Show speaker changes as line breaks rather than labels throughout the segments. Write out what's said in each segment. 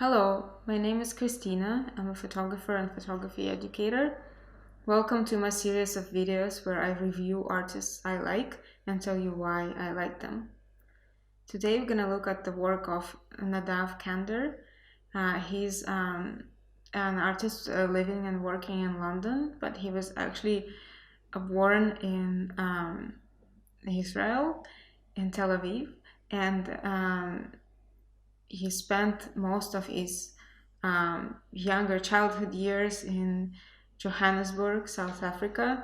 Hello, my name is Christina. I'm a photographer and photography educator. Welcome to my series of videos where I review artists I like and tell you why I like them. Today we're going to look at the work of Nadav Kander. He's an artist living and working in London, but he was actually born in Israel, in Tel Aviv, and he spent most of his younger childhood years in Johannesburg, South Africa,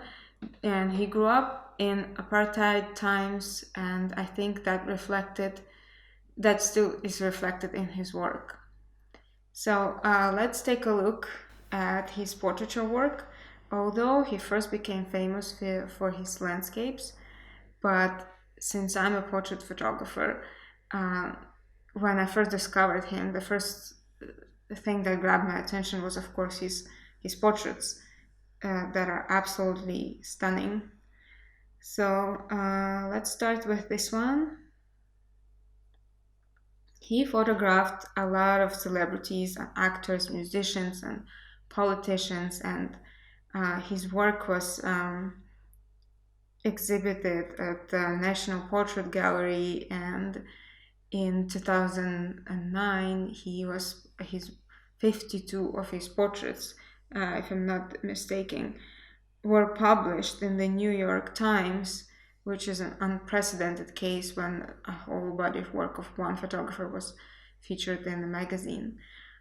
and he grew up in apartheid times, and I think that still is reflected in his work. So let's take a look at his portraiture work. Although he first became famous for his landscapes, but since I'm a portrait photographer, uh, when I first discovered him, the first thing that grabbed my attention was, of course, his portraits that are absolutely stunning. So let's start with this one. He photographed a lot of celebrities, and actors, musicians, and politicians, and his work was exhibited at the National Portrait Gallery, and in 2009 his 52 of his portraits, if I'm not mistaken, were published in the New York Times, which is an unprecedented case when a whole body of work of one photographer was featured in the magazine.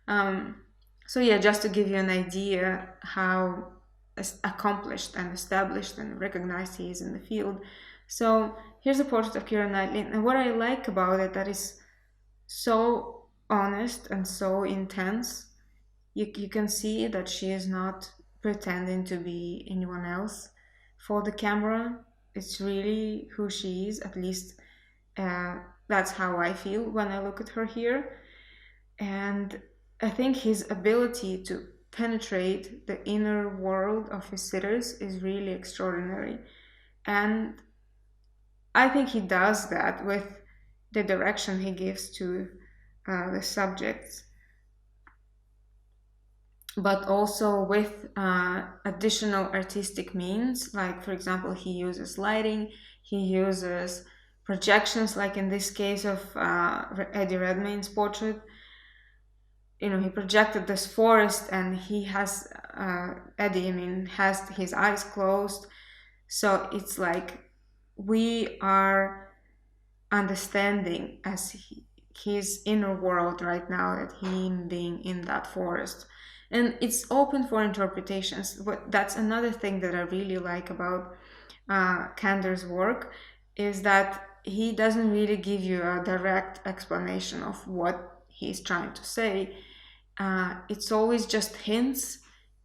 So yeah, just to give you an idea how accomplished and established and recognized he is in the field. So here's a portrait of Keira Knightley, and what I like about it that is so honest and so intense. You can see that she is not pretending to be anyone else for the camera. It's really who she is, at least that's how I feel when I look at her here. And I think his ability to penetrate the inner world of his sitters is really extraordinary. And I think he does that with the direction he gives to the subjects, but also with additional artistic means. Like, for example, he uses lighting, he uses projections, like in this case of Eddie Redmayne's portrait. He projected this forest, and he has Eddie, has his eyes closed. So it's like we are understanding as his inner world right now, that him being in that forest, and it's open for interpretations. That's another thing that I really like about Kander's work, is that he doesn't really give you a direct explanation of what he's trying to say. It's always just hints,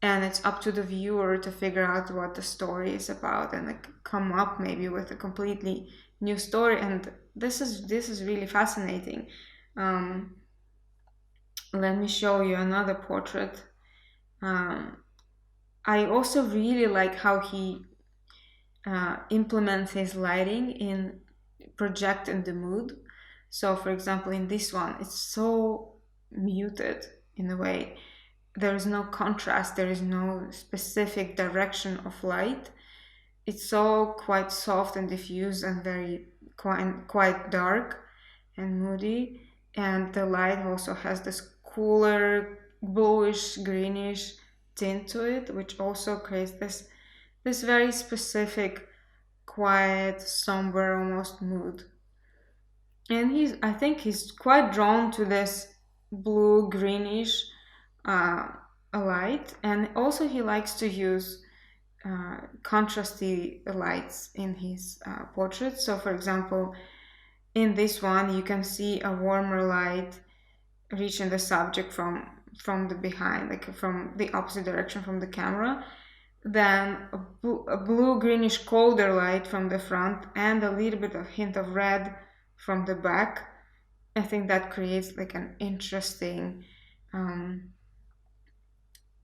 and it's up to the viewer to figure out what the story is about and come up maybe with a completely new story. And this is really fascinating. Let me show you another portrait. I also really like how he implements his lighting in projecting the mood. So, for example, in this one, it's so muted in a way. There is no contrast, there is no specific direction of light. It's so quite soft and diffuse and very quite dark and moody. And the light also has this cooler bluish greenish tint to it, which also creates this very specific, quiet, somber almost mood. And I think he's quite drawn to this blue greenish light, and also he likes to use contrasty lights in his portraits. So, for example, in this one, you can see a warmer light reaching the subject from the behind, like from the opposite direction from the camera, then a blue greenish colder light from the front, and a little bit of hint of red from the back. I think that creates like an interesting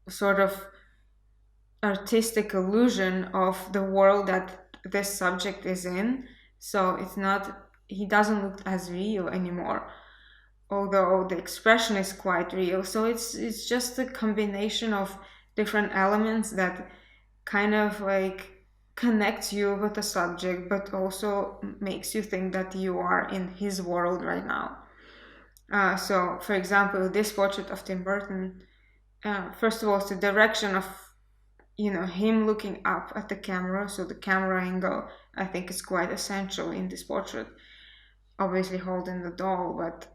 sort of artistic illusion of the world that this subject is in. So it's not, he doesn't look as real anymore. although the expression is quite real. So it's just a combination of different elements that kind of like connects you with the subject, but also makes you think that you are in his world right now. So, for example, this portrait of Tim Burton, first of all, it's the direction of him looking up at the camera. So the camera angle, I think, is quite essential in this portrait. Obviously, holding the doll, but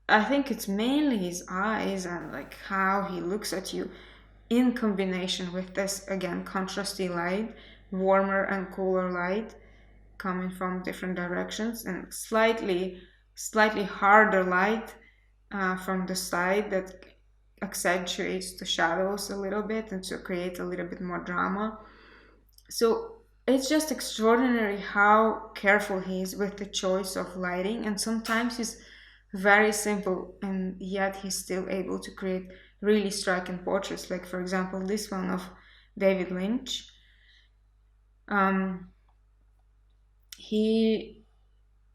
I think it's mainly his eyes and like how he looks at you in combination with this again contrasty light, warmer and cooler light coming from different directions, and slightly harder light from the side that accentuates the shadows a little bit and to create a little bit more drama. So it's just extraordinary how careful he is with the choice of lighting, and sometimes he's very simple, and yet he's still able to create really striking portraits. Like, for example, this one of David Lynch. Um, he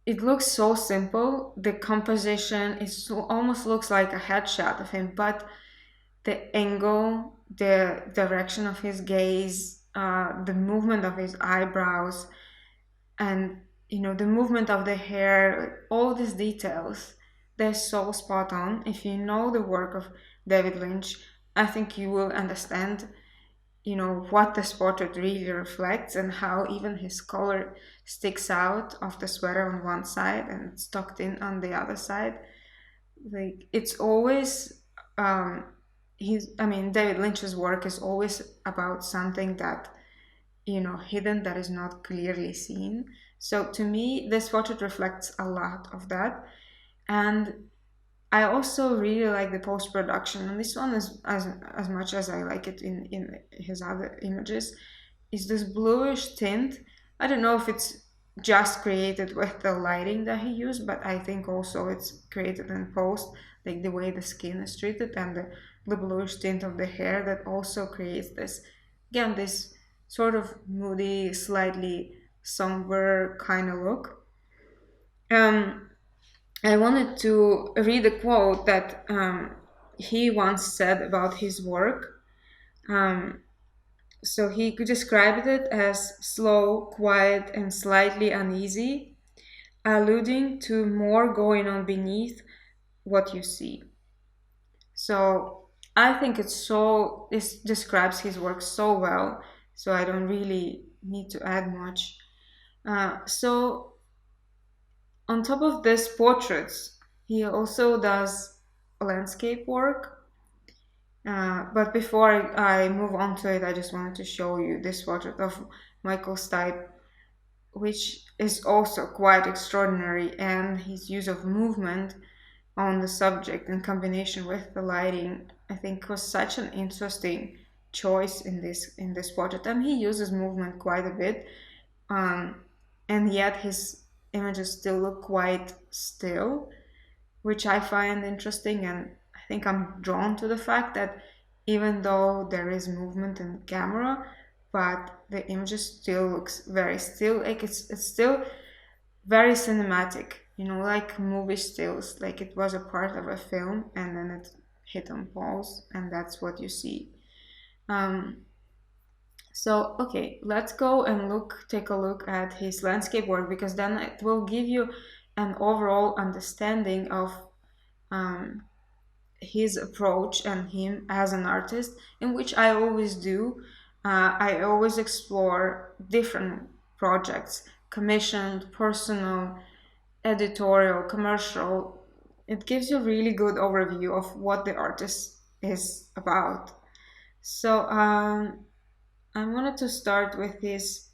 it looks so simple. The composition is almost looks like a headshot of him, but the angle, the direction of his gaze, the movement of his eyebrows, and the movement of the hair, all these details, they're so spot on. If you know the work of David Lynch, I think you will understand what this portrait really reflects, and how even his collar sticks out of the sweater on one side and it's tucked in on the other side. Like, it's always David Lynch's work is always about something that hidden, that is not clearly seen. So to me, this portrait reflects a lot of that. And I also really like the post production, and this one is as much as I like it in his other images, is this bluish tint. I don't know if it's just created with the lighting that he used, but I think also it's created in post, like the way the skin is treated and the bluish tint of the hair that also creates this sort of moody, slightly somber kind of look. Um, I wanted to read a quote that he once said about his work. Um, so he could describe it as slow, quiet, and slightly uneasy, alluding to more going on beneath what you see. So I think this describes his work so well, so I don't really need to add much. So on top of this portraits, he also does landscape work. But before I move on to it, I just wanted to show you this portrait of Michael Stipe, which is also quite extraordinary, and his use of movement on the subject in combination with the lighting, I think, was such an interesting choice in this portrait. And he uses movement quite a bit, um, and yet his images still look quite still, which I find interesting. And I think I'm drawn to the fact that even though there is movement in the camera, but the images still looks very still. Like it's still very cinematic, like movie stills, like it was a part of a film and then it hit on pause, and that's what you see. Um, so, okay, let's go and take a look at his landscape work, because then it will give you an overall understanding of um, his approach and him as an artist, in which I always do. I always explore different projects, commissioned, personal, editorial, commercial. It gives you a really good overview of what the artist is about. So, I wanted to start with his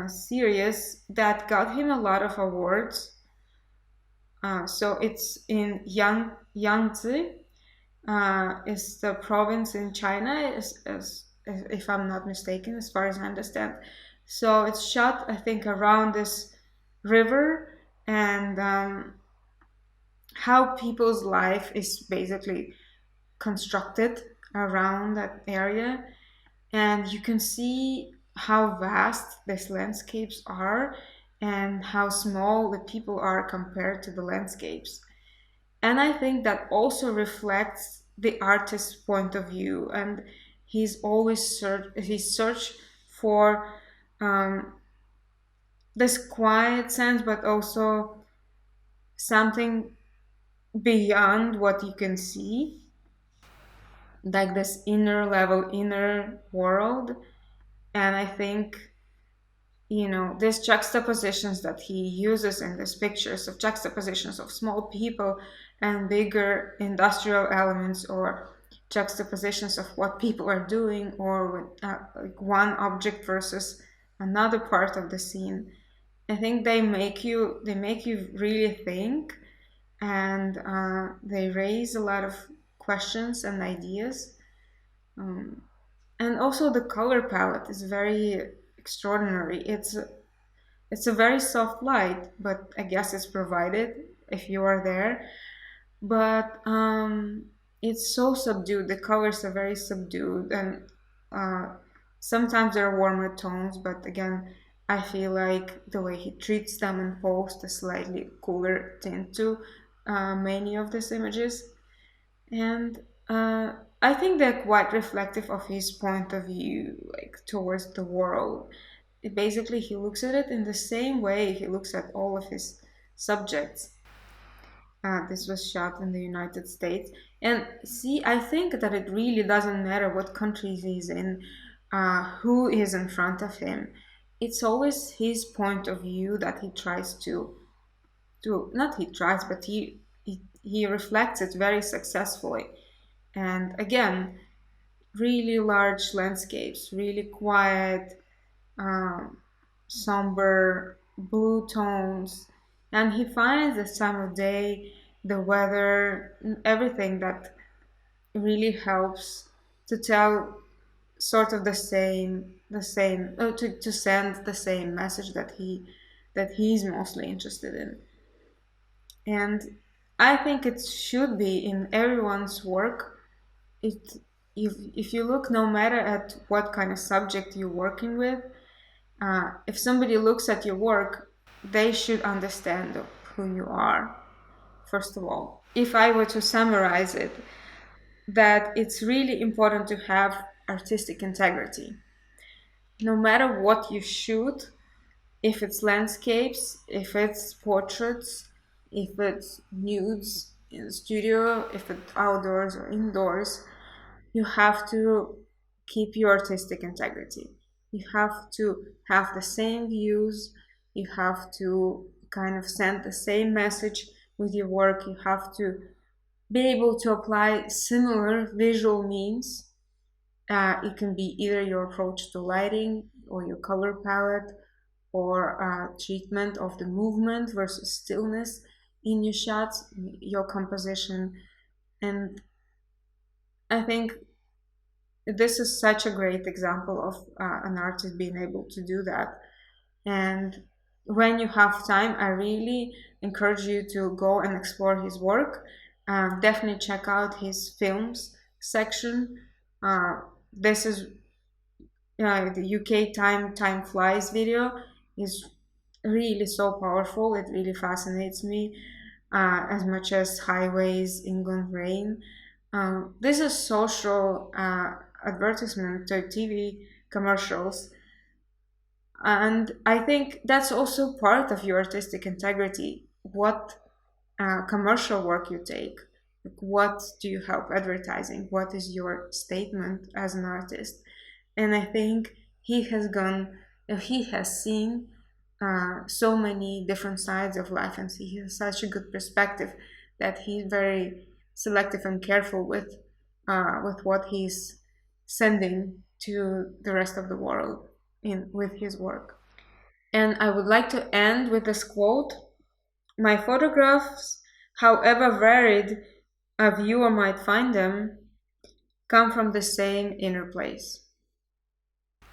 series that got him a lot of awards. So it's in Yangtze, is the province in China, if I'm not mistaken, as far as I understand. So it's shot, I think, around this river, and how people's life is basically constructed around that area. And you can see how vast these landscapes are, and how small the people are compared to the landscapes. And I think that also reflects the artist's point of view, and he's search for um, this quiet sense, but also something beyond what you can see, like this inner level, inner world. And I think, these juxtapositions that he uses in these pictures, of juxtapositions of small people and bigger industrial elements, or juxtapositions of what people are doing, or like one object versus another part of the scene. I think they make you really think, and they raise a lot of questions and ideas. Um, and also the color palette is very extraordinary. It's a very soft light, but I guess it's provided if you are there. But it's so subdued. The colors are very subdued, and uh, sometimes there are warmer tones. But again, I feel like the way he treats them and posts a slightly cooler tint to many of these images. And I think they're quite reflective of his point of view, like towards the world. Basically, he looks at it in the same way he looks at all of his subjects. This was shot in the United States. And see, I think that it really doesn't matter what country he's in, who is in front of him. It's always his point of view that he tries to not he tries, but he reflects it very successfully. And again, really large landscapes, really quiet, um, somber blue tones, and he finds the time of day, the weather, everything that really helps to tell sort of to send the same message that he's mostly interested in. And I think it should be in everyone's work. It if you look, no matter at what kind of subject you're working with, if somebody looks at your work, they should understand who you are, first of all. If I were to summarize it, that it's really important to have artistic integrity. No matter what you shoot, if it's landscapes, if it's portraits, if it's nudes in the studio, if it's outdoors or indoors, you have to keep your artistic integrity. You have to have the same views. You have to kind of send the same message with your work. You have to be able to apply similar visual means. It can be either your approach to lighting, or your color palette, or treatment of the movement versus stillness in your shots, your composition. And I think this is such a great example of an artist being able to do that. And when you have time, I really encourage you to go and explore his work. Definitely check out his films section. This is the UK Time Flies video is really so powerful. It really fascinates me as much as Highways, England Rain. This is social advertisement to TV commercials. And I think that's also part of your artistic integrity. What commercial work you take, like what do you help advertising? What is your statement as an artist? And I think he has seen so many different sides of life, and he has such a good perspective that he's very selective and careful with what he's sending to the rest of the world in with his work. And I would like to end with this quote: "My photographs, however varied a viewer might find them, come from the same inner place."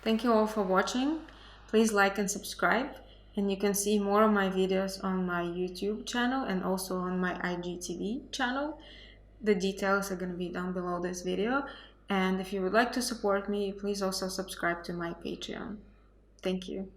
Thank you all for watching. Please like and subscribe, and you can see more of my videos on my YouTube channel and also on my IGTV channel. The details are going to be down below this video. And if you would like to support me, please also subscribe to my Patreon. Thank you.